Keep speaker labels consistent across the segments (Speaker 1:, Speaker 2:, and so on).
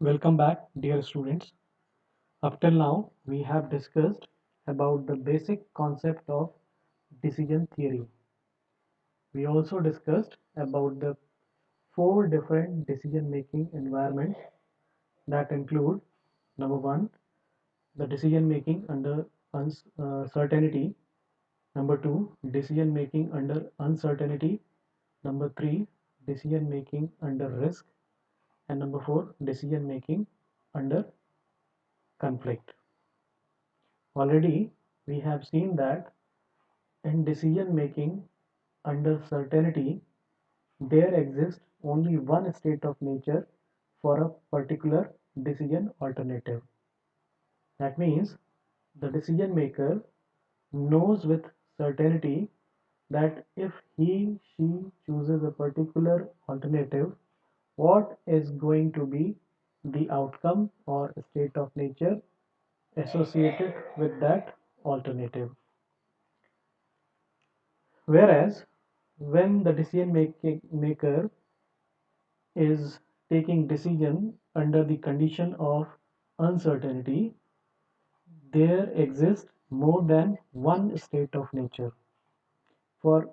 Speaker 1: Welcome back, dear students. Up till now, we have discussed about the basic concept of decision theory. We also discussed about the four different decision-making environments that include number one, the decision-making under certainty. Number two, decision-making under uncertainty. Number three, decision-making under risk. And number four, decision-making under conflict. Already, we have seen that in decision making under certainty, there exists only one state of nature for a particular decision alternative. That means the decision maker knows with certainty that if she chooses a particular alternative, what is going to be the outcome or state of nature associated with that alternative. Whereas when the decision maker is taking decision under the condition of uncertainty, there exists more than one state of nature for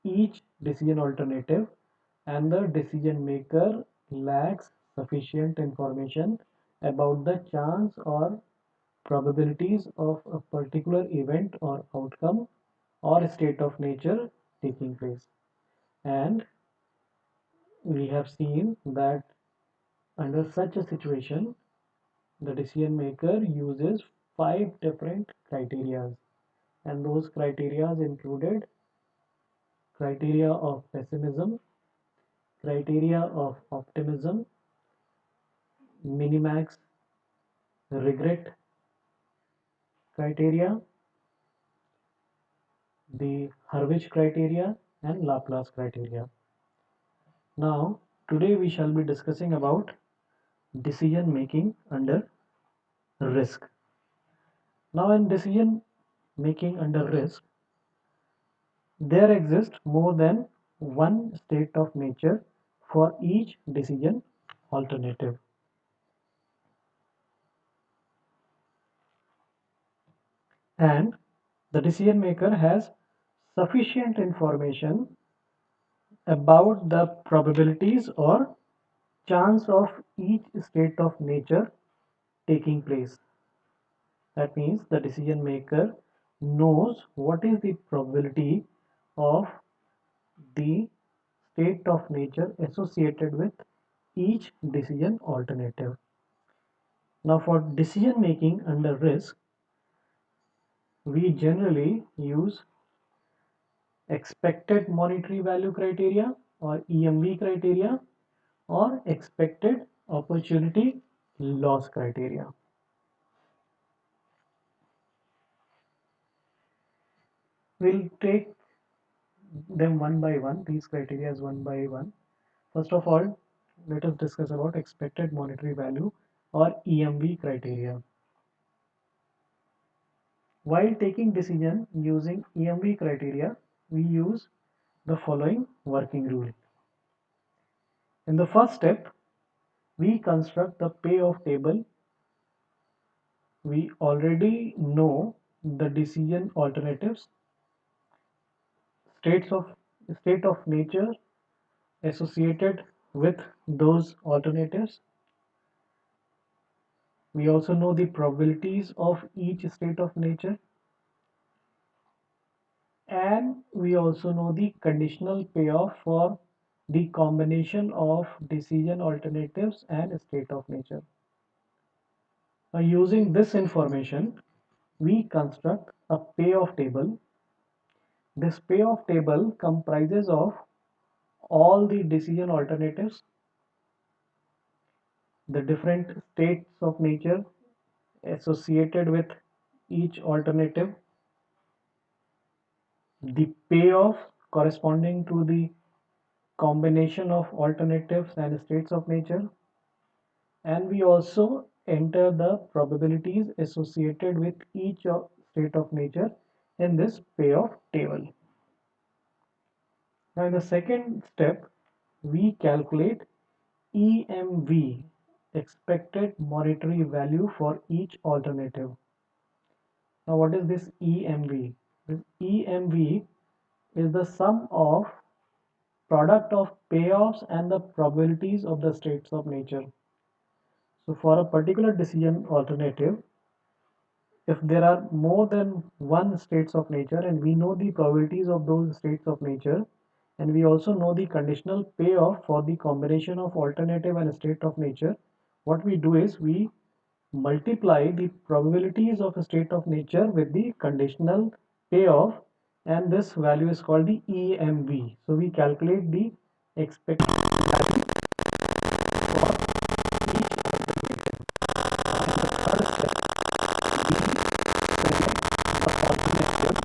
Speaker 1: each decision alternative, and the decision maker lacks sufficient information about the chance or probabilities of a particular event or outcome or state of nature taking place. And we have seen that under such a situation, the decision maker uses five different criteria, and those criteria included criteria of pessimism, criteria of optimism, minimax regret criteria, the Hurwitz criteria, and Laplace criteria. Now, today we shall be discussing about decision making under risk. Now, in decision making under risk, there exists more than one state of nature for each decision alternative. And the decision maker has sufficient information about the probabilities or chance of each state of nature taking place. That means the decision maker knows what is the probability of the state of nature associated with each decision alternative. Now, for decision making under risk, we generally use expected monetary value criteria or EMV criteria or expected opportunity loss criteria. We'll take them one by one, these criteria one by one. First of all, let us discuss about expected monetary value or EMV criteria. While taking decision using EMV criteria, we use the following working rule. In the first step, we construct the payoff table. We already know the decision alternatives, states of state of nature associated with those alternatives. We also know the probabilities of each state of nature, and we also know the conditional payoff for the combination of decision alternatives and state of nature. Now, using this information, we construct a payoff table. This payoff table comprises of all the decision alternatives, the different states of nature associated with each alternative, the payoff corresponding to the combination of alternatives and states of nature, and we also enter the probabilities associated with each state of nature in this payoff table. Now, in the second step, we calculate EMV expected monetary value for each alternative. Now what is this EMV? This EMV is the sum of product of payoffs and the probabilities of the states of nature. So for a particular decision alternative, if there are more than one states of nature and we know the probabilities of those states of nature, and we also know the conditional payoff for the combination of alternative and state of nature, what we do is we multiply the probabilities of a state of nature with the conditional payoff, and this value is called the EMV. So we calculate the expected value for each alternative. Now in the third step, we select the alternative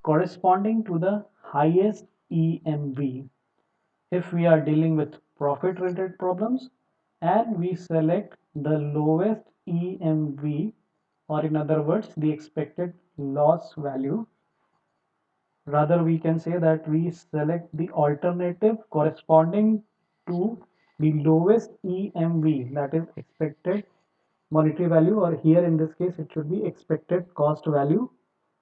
Speaker 1: corresponding to the highest EMV if we are dealing with profit related problems, and we select the lowest EMV, or in other words the expected loss value. Rather we can say that we select the alternative corresponding to the lowest EMV, that is expected monetary value, or here in this case it should be expected cost value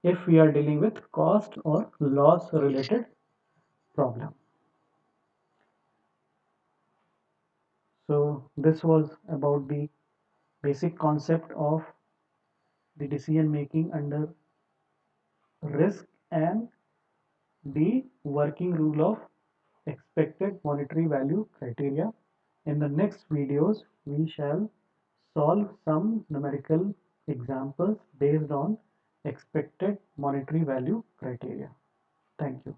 Speaker 1: if we are dealing with cost or loss related problem. So this was about the basic concept of the decision making under risk and the working rule of expected monetary value criteria. In the next videos, we shall solve some numerical examples based on expected monetary value criteria. Thank you.